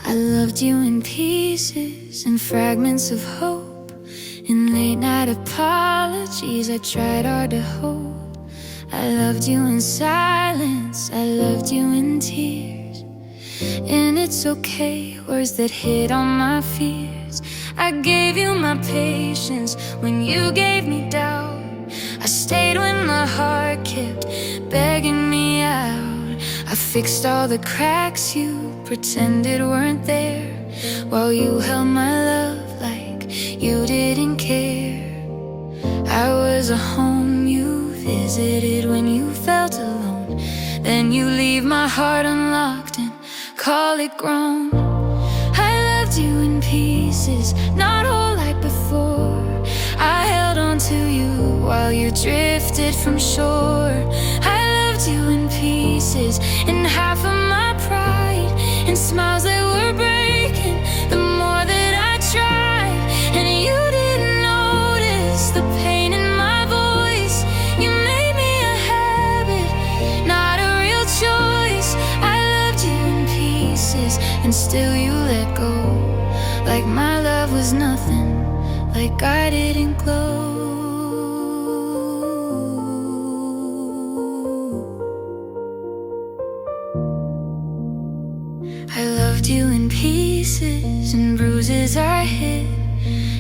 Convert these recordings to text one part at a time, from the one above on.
I loved you in pieces and fragments of hope. In late night apologies, I tried hard to hold. I loved you in silence, I loved you in tears. And it's okay, words that hit on my fears. I gave you my patience when you gave me doubt. I stayed when my heart kept begging me out. I fixed all the cracks you pretended weren't there, while you held my love like you didn't care. I was a home you visited when you felt alone. Then you leave my heart unlocked and call it grown. I loved you in pieces, not whole like before. I held on to you while you drifted from shore. I loved you in pieces, in half of my pride, and smiles that were breaking the more that I tried. And you didn't notice the pain in my voice. You made me a habit, not a real choice. I loved you in pieces, and still you let go, like my love was nothing, like I didn't glow. I loved you in pieces and bruises I hid,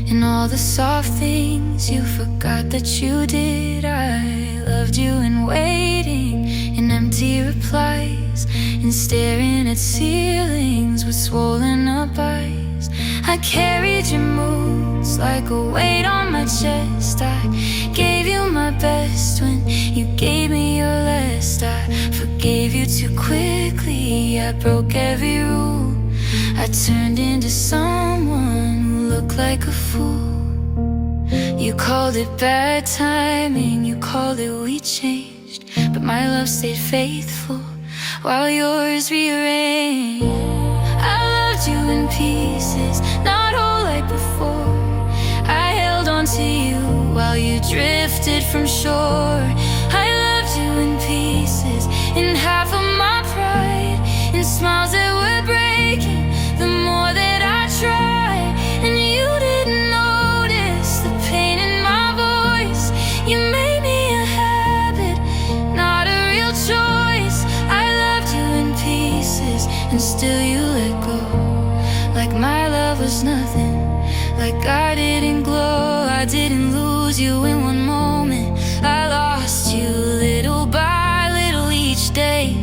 and all the soft things you forgot that you did. I loved you in waiting, in empty replies, in staring at ceilings with swollen up eyes. I carried your moods like a weight on my chest. I gave you my best when you gave me your last. I forgave you too quickly, I broke every rule. I turned into someone who looked like a fool. You called it bad timing, you called it we changed, but my love stayed faithful while yours rearranged. I loved you in pieces, not whole like before. I held on to you while you drifted from shore. I loved you in pieces, in half of my pride, in smiles that were breaking the more that I tried. And you didn't notice the pain in my voice. You made me a habit, not a real choice. I loved you in pieces, and still you let go, like my love was nothing, like I didn't glow. I didn't lose you in one moment, I lost you little by little each day.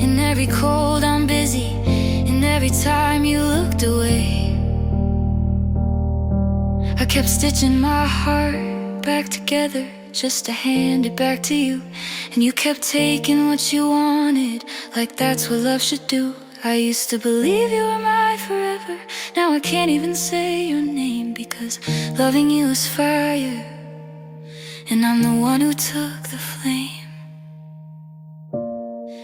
In every cold I'm busy, and every time you looked away. I kept stitching my heart back together just to hand it back to you, and you kept taking what you wanted, like that's what love should do. I used to believe you were mine forever, now I can't even say your name, because loving you is fire, and I'm the one who took the flame.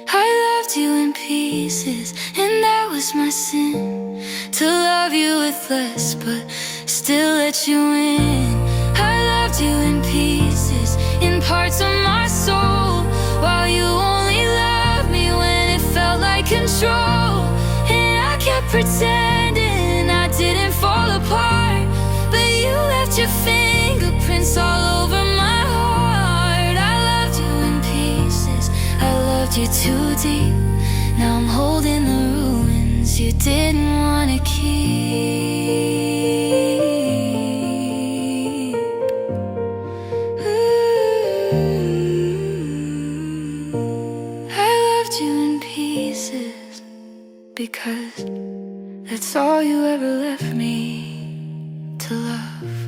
I loved you in pieces, and that was my sin, to love you with less, but still let you in. I loved you in pieces, in parts of my soul, while you only loved me when it felt like control. And I kept pretending I didn't fall apart, but you left your fingerprints all over my heart. I loved you in pieces, I loved you too deep. Now I'm holding the ruins you didn't want to keep. I loved you in pieces, because that's all you ever left me to love.